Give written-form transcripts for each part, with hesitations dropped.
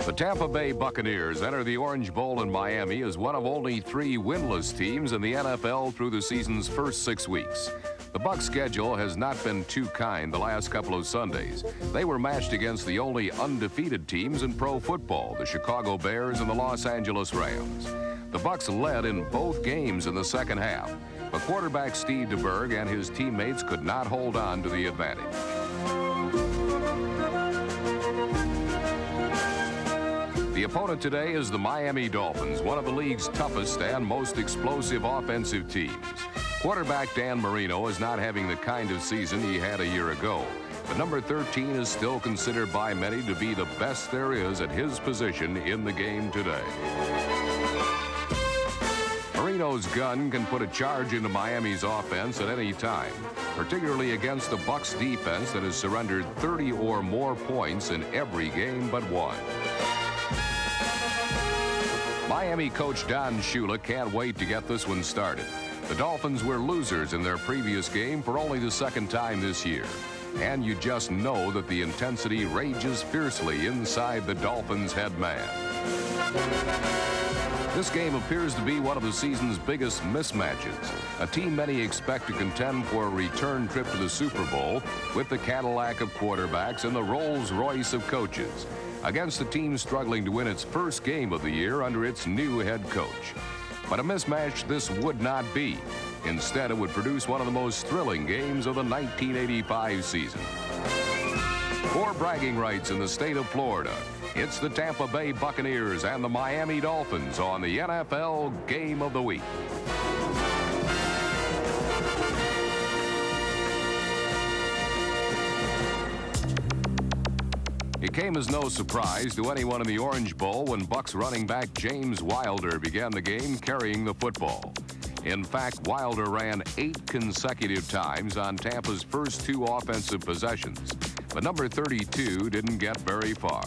The Tampa Bay Buccaneers enter the Orange Bowl in Miami as one of only 3 winless teams in the NFL through the season's first 6 weeks. The Bucs' schedule has not been too kind the last couple of Sundays. They were matched against the only undefeated teams in pro football, the Chicago Bears and the Los Angeles Rams. The Bucs led in both games in the second half, but quarterback Steve DeBerg and his teammates could not hold on to the advantage. The opponent today is the Miami Dolphins, one of the league's toughest and most explosive offensive teams. Quarterback Dan Marino is not having the kind of season he had a year ago, but number 13 is still considered by many to be the best there is at his position in the game today. Marino's gun can put a charge into Miami's offense at any time, particularly against the Bucs defense that has surrendered 30 or more points in every game but one. Miami coach Don Shula can't wait to get this one started. The Dolphins were losers in their previous game for only the second time this year. And you just know that the intensity rages fiercely inside the Dolphins' head man. This game appears to be one of the season's biggest mismatches. A team many expect to contend for a return trip to the Super Bowl with the Cadillac of quarterbacks and the Rolls-Royce of coaches, against a team struggling to win its first game of the year under its new head coach. But a mismatch this would not be. Instead, it would produce one of the most thrilling games of the 1985 season. For bragging rights in the state of Florida, it's the Tampa Bay Buccaneers and the Miami Dolphins on the NFL Game of the Week. It came as no surprise to anyone in the Orange Bowl when Bucs running back James Wilder began the game carrying the football. In fact, Wilder ran 8 consecutive times on Tampa's first 2 offensive possessions, but number 32 didn't get very far.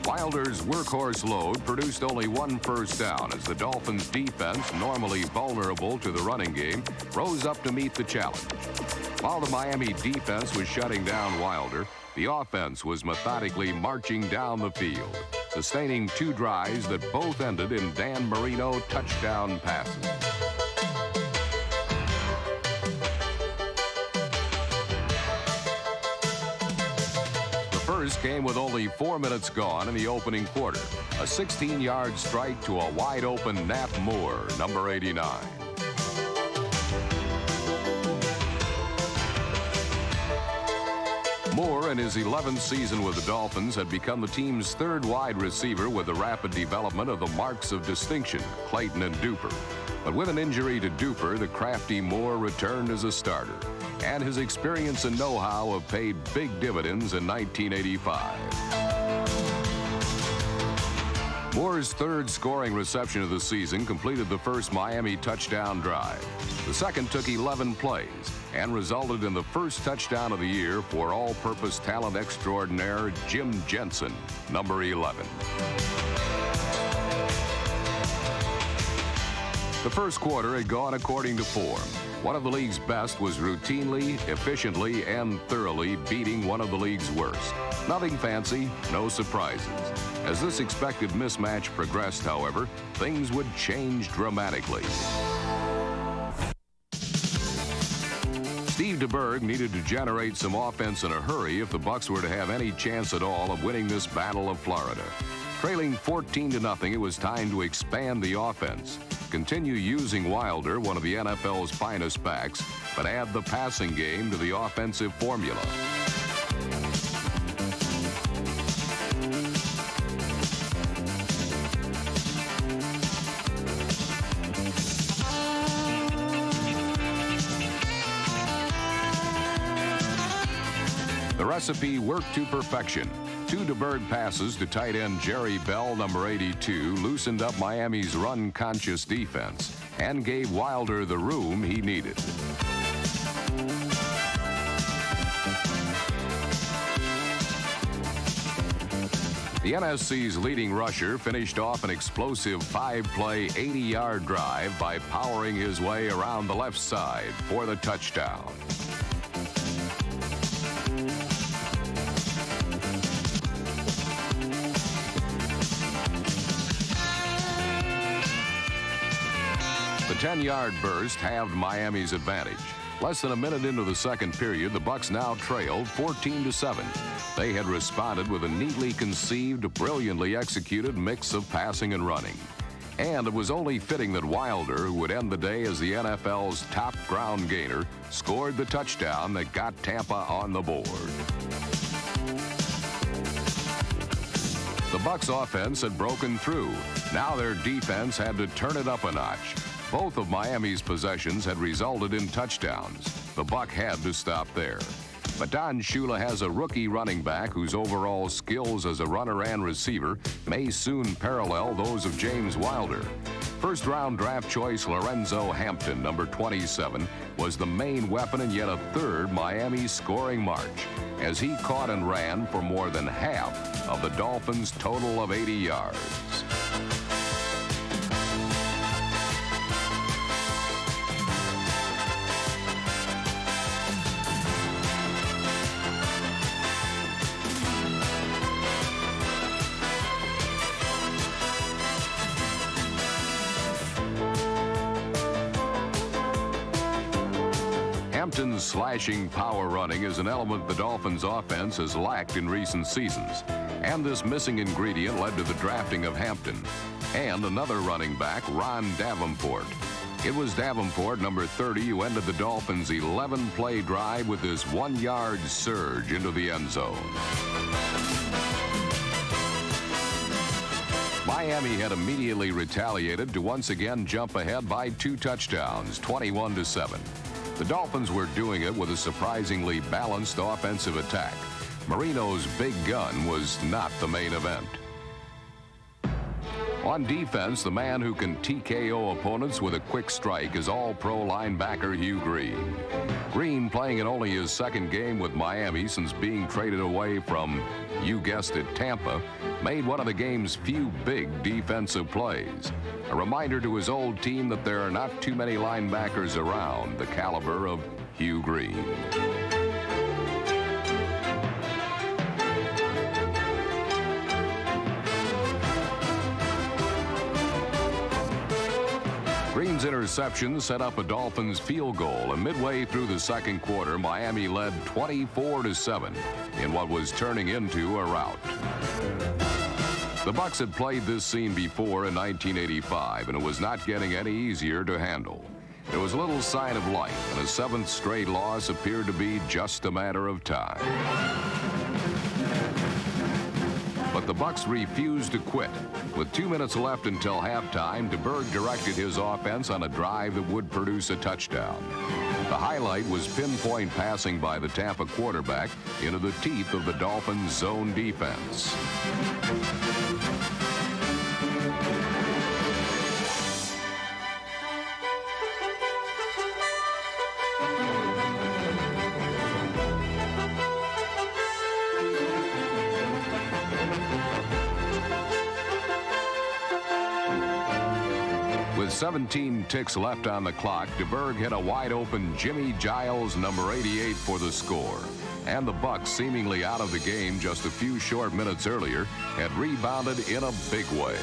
Wilder's workhorse load produced only 1 first down as the Dolphins' defense, normally vulnerable to the running game, rose up to meet the challenge. While the Miami defense was shutting down Wilder, the offense was methodically marching down the field, sustaining 2 drives that both ended in Dan Marino touchdown passes. First came with only 4 minutes gone in the opening quarter. A 16-yard strike to a wide-open Nat Moore, number 89. Moore, in his 11th season with the Dolphins, had become the team's 3rd wide receiver with the rapid development of the marks of distinction, Clayton and Duper. But with an injury to Duper, the crafty Moore returned as a starter, and his experience and know-how have paid big dividends in 1985. Moore's 3rd scoring reception of the season completed the first Miami touchdown drive. The second took 11 plays and resulted in the first touchdown of the year for all-purpose talent extraordinaire Jim Jensen, number 11. The first quarter had gone according to form. One of the league's best was routinely, efficiently, and thoroughly beating one of the league's worst. Nothing fancy, no surprises. As this expected mismatch progressed, however, things would change dramatically. Steve DeBerg needed to generate some offense in a hurry if the Bucs were to have any chance at all of winning this Battle of Florida. Trailing 14-0, it was time to expand the offense. Continue using Wilder, one of the NFL's finest backs, but add the passing game to the offensive formula. The recipe worked to perfection. Two DeBerg passes to tight end Jerry Bell, number 82, loosened up Miami's run-conscious defense and gave Wilder the room he needed. The NSC's leading rusher finished off an explosive 5-play, 80-yard drive by powering his way around the left side for the touchdown. The 10-yard burst halved Miami's advantage. Less than a minute into the second period, the Bucs now trailed 14-7. They had responded with a neatly conceived, brilliantly executed mix of passing and running. And it was only fitting that Wilder, who would end the day as the NFL's top ground gainer, scored the touchdown that got Tampa on the board. The Bucs offense had broken through. Now their defense had to turn it up a notch. Both of Miami's possessions had resulted in touchdowns. The Buc had to stop there. But Don Shula has a rookie running back whose overall skills as a runner and receiver may soon parallel those of James Wilder. First-round draft choice Lorenzo Hampton, number 27, was the main weapon in yet a third Miami scoring march as he caught and ran for more than half of the Dolphins' total of 80 yards. Hampton's slashing power running is an element the Dolphins' offense has lacked in recent seasons. And this missing ingredient led to the drafting of Hampton and another running back, Ron Davenport. It was Davenport, number 30, who ended the Dolphins' 11-play drive with this 1-yard surge into the end zone. Miami had immediately retaliated to once again jump ahead by 2 touchdowns, 21-7. The Dolphins were doing it with a surprisingly balanced offensive attack. Marino's big gun was not the main event. On defense, the man who can TKO opponents with a quick strike is all-pro linebacker Hugh Green. Green, playing in only his second game with Miami since being traded away from, you guessed it, Tampa, made one of the game's few big defensive plays. A reminder to his old team that there are not too many linebackers around the caliber of Hugh Green. Green's interception set up a Dolphins field goal, and midway through the second quarter, Miami led 24-7 in what was turning into a rout. The Bucs had played this scene before in 1985, and it was not getting any easier to handle. There was little sign of life, and a 7th straight loss appeared to be just a matter of time. But the Bucs refused to quit. With 2 minutes left until halftime, DeBerg directed his offense on a drive that would produce a touchdown. The highlight was pinpoint passing by the Tampa quarterback into the teeth of the Dolphins' zone defense. With 17 ticks left on the clock, DeBerg hit a wide-open Jimmy Giles, number 88, for the score. And the Bucs, seemingly out of the game just a few short minutes earlier, had rebounded in a big way.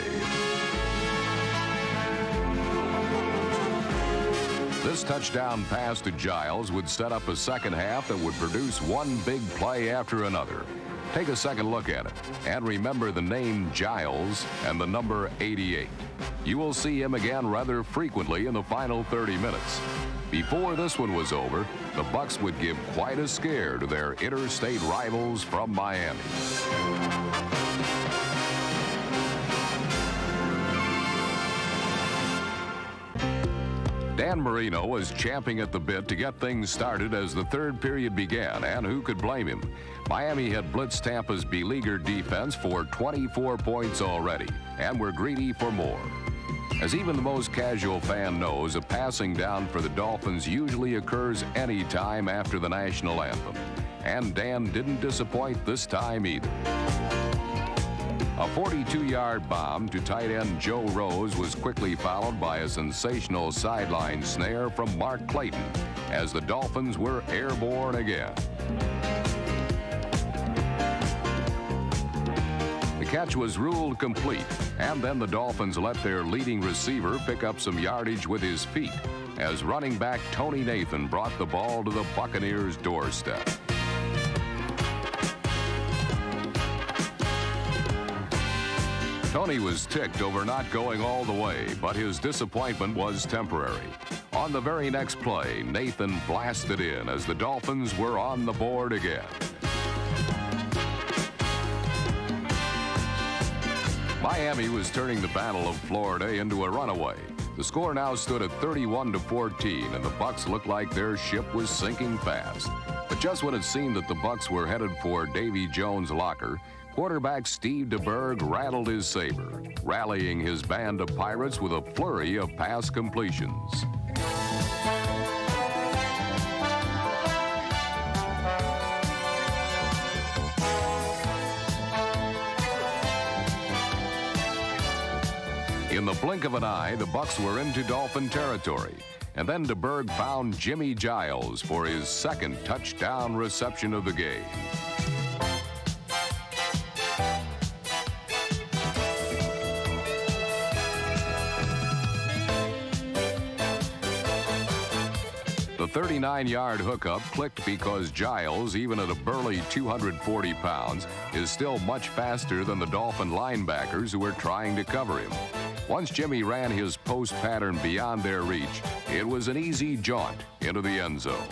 This touchdown pass to Giles would set up a second half that would produce one big play after another. Take a second look at it and remember the name Giles and the number 88. You will see him again rather frequently in the final 30 minutes. Before this one was over, the Bucs would give quite a scare to their interstate rivals from Miami. Dan Marino was champing at the bit to get things started as the third period began, and who could blame him? Miami had blitzed Tampa's beleaguered defense for 24 points already, and were greedy for more. As even the most casual fan knows, a passing down for the Dolphins usually occurs any time after the national anthem. And Dan didn't disappoint this time either. A 42-yard bomb to tight end Joe Rose was quickly followed by a sensational sideline snare from Mark Clayton as the Dolphins were airborne again. The catch was ruled complete, and then the Dolphins let their leading receiver pick up some yardage with his feet as running back Tony Nathan brought the ball to the Buccaneers' doorstep. Tony was ticked over not going all the way, but his disappointment was temporary. On the very next play, Nathan blasted in as the Dolphins were on the board again. Miami was turning the Battle of Florida into a runaway. The score now stood at 31-14, and the Bucs looked like their ship was sinking fast. But just when it seemed that the Bucs were headed for Davy Jones' locker, quarterback Steve DeBerg rattled his saber, rallying his band of Pirates with a flurry of pass completions. In the blink of an eye, the Bucs were into Dolphin territory. And then DeBerg found Jimmy Giles for his second touchdown reception of the game. The 39-yard hookup clicked because Giles, even at a burly 240 pounds, is still much faster than the Dolphin linebackers who were trying to cover him. Once Jimmy ran his post pattern beyond their reach, it was an easy jaunt into the end zone.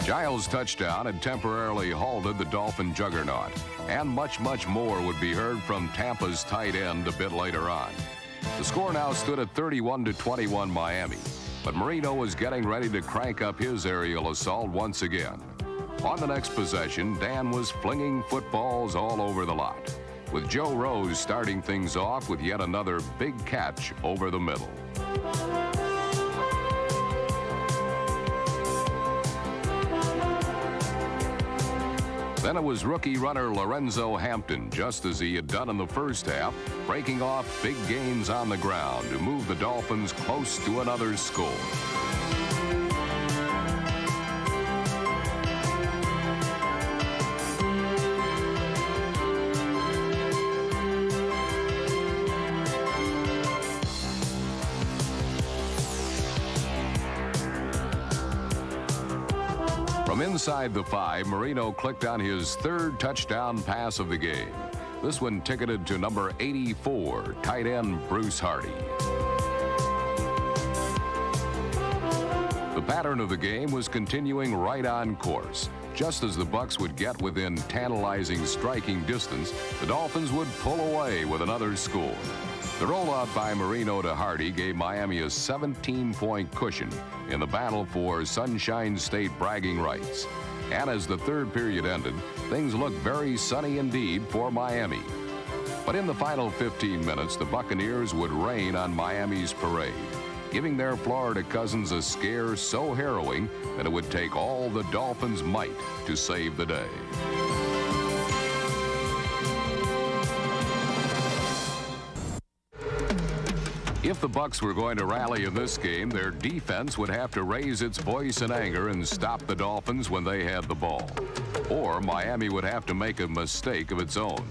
Giles' touchdown had temporarily halted the Dolphin juggernaut, and much more would be heard from Tampa's tight end a bit later on. The score now stood at 31-21 Miami, but Marino was getting ready to crank up his aerial assault once again. On the next possession, Dan was flinging footballs all over the lot, with Joe Rose starting things off with yet another big catch over the middle. Then it was rookie runner Lorenzo Hampton, just as he had done in the first half, breaking off big gains on the ground to move the Dolphins close to another score. From inside the 5, Marino clicked on his third touchdown pass of the game. This one ticketed to number 84, tight end Bruce Hardy. The pattern of the game was continuing right on course. Just as the Bucs would get within tantalizing striking distance, the Dolphins would pull away with another score. The rollout by Marino to Hardy gave Miami a 17-point cushion in the battle for Sunshine State bragging rights. And as the third period ended, things looked very sunny indeed for Miami. But in the final 15 minutes, the Buccaneers would rain on Miami's parade, giving their Florida cousins a scare so harrowing that it would take all the Dolphins' might to save the day. If the Bucs were going to rally in this game, their defense would have to raise its voice in anger and stop the Dolphins when they had the ball. Or Miami would have to make a mistake of its own.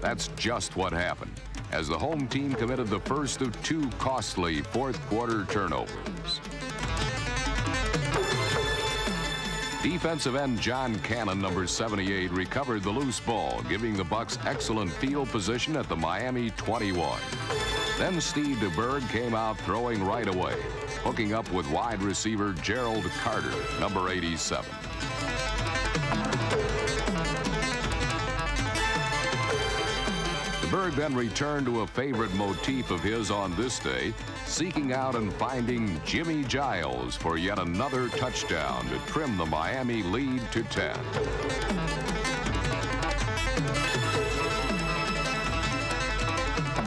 That's just what happened, as the home team committed the first of 2 costly fourth-quarter turnovers. Defensive end John Cannon, number 78, recovered the loose ball, giving the Bucs excellent field position at the Miami 21. Then Steve DeBerg came out throwing right away, hooking up with wide receiver Gerald Carter, number 87. DeBerg then returned to a favorite motif of his on this day, seeking out and finding Jimmy Giles for yet another touchdown to trim the Miami lead to 10.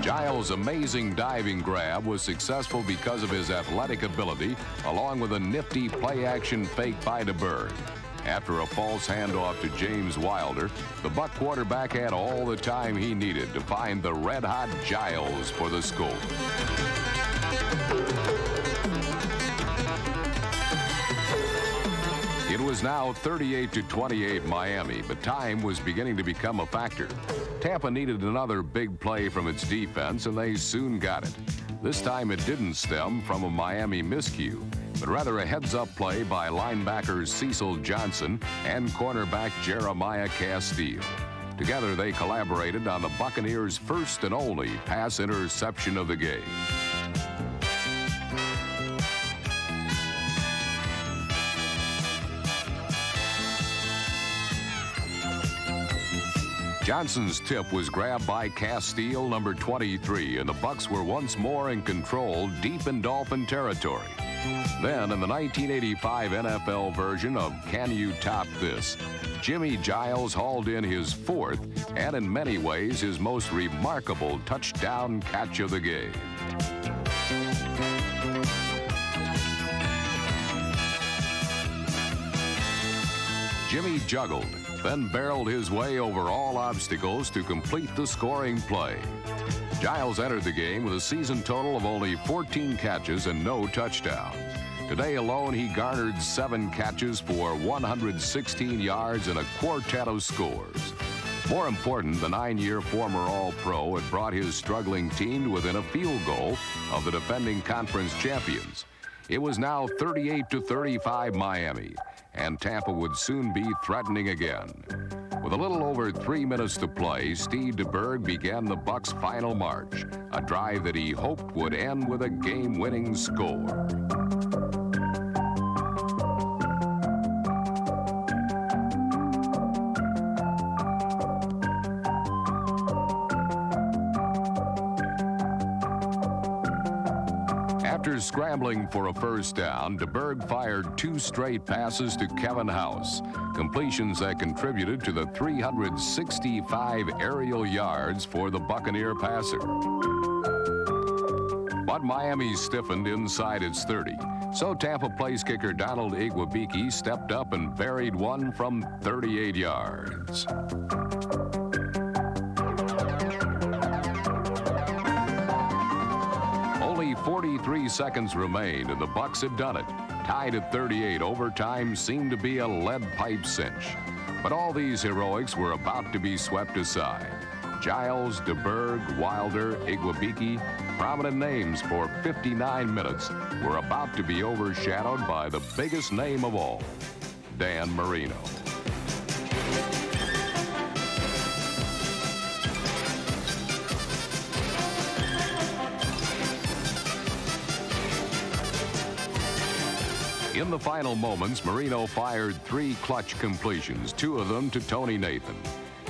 Giles' amazing diving grab was successful because of his athletic ability, along with a nifty play-action fake by DeBerg. After a false handoff to James Wilder, the Buck quarterback had all the time he needed to find the red-hot Giles for the score. It was now 38-28 Miami, but time was beginning to become a factor. Tampa needed another big play from its defense, and they soon got it. This time it didn't stem from a Miami miscue, but rather a heads-up play by linebackers Cecil Johnson and cornerback Jeremiah Castile. Together, they collaborated on the Buccaneers' first and only pass interception of the game. Johnson's tip was grabbed by Castile, number 23, and the Bucs were once more in control deep in Dolphin territory. Then, in the 1985 NFL version of Can You Top This?, Jimmy Giles hauled in his fourth and, in many ways, his most remarkable touchdown catch of the game. Jimmy juggled, then barreled his way over all obstacles to complete the scoring play. Giles entered the game with a season total of only 14 catches and no touchdowns. Today alone, he garnered 7 catches for 116 yards and a quartet of scores. More important, the 9-year former All-Pro had brought his struggling team to within a field goal of the defending conference champions. It was now 38-35 Miami, and Tampa would soon be threatening again. With a little over 3 minutes to play, Steve DeBerg began the Bucs' final march, a drive that he hoped would end with a game-winning score. After scrambling for a first down, DeBerg fired 2 straight passes to Kevin House, completions that contributed to the 365 aerial yards for the Buccaneer passer. But Miami stiffened inside its 30, so Tampa place kicker Donald Igwebike stepped up and buried one from 38 yards. 43 seconds remained, and the Bucs had done it. Tied at 38, overtime seemed to be a lead pipe cinch. But all these heroics were about to be swept aside. Giles, DeBerg, Wilder, Igwebike, prominent names for 59 minutes, were about to be overshadowed by the biggest name of all, Dan Marino. In the final moments, Marino fired 3 clutch completions, 2 of them to Tony Nathan.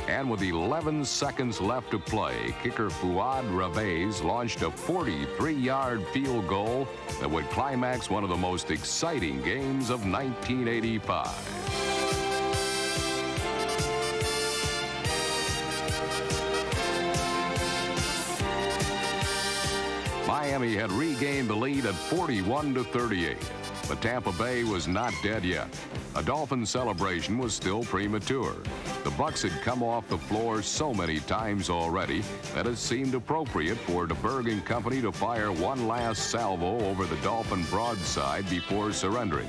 And with 11 seconds left to play, kicker Fuad Ravez launched a 43-yard field goal that would climax one of the most exciting games of 1985. Miami had regained the lead at 41-38. But Tampa Bay was not dead yet. A Dolphin celebration was still premature. The Bucs had come off the floor so many times already that it seemed appropriate for DeBerg and company to fire one last salvo over the Dolphin broadside before surrendering.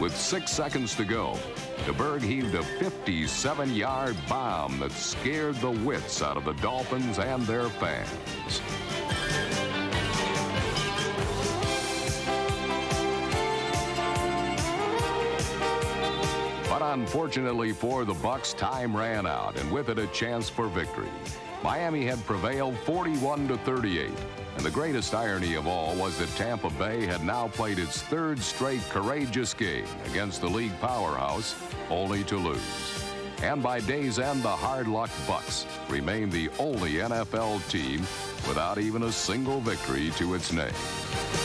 With 6 seconds to go, DeBerg heaved a 57-yard bomb that scared the wits out of the Dolphins and their fans. But unfortunately for the Bucs, time ran out, and with it a chance for victory. Miami had prevailed 41-38, and the greatest irony of all was that Tampa Bay had now played its 3rd straight courageous game against the league powerhouse, only to lose. And by day's end, the hard-luck Bucs remain the only NFL team without even a single victory to its name.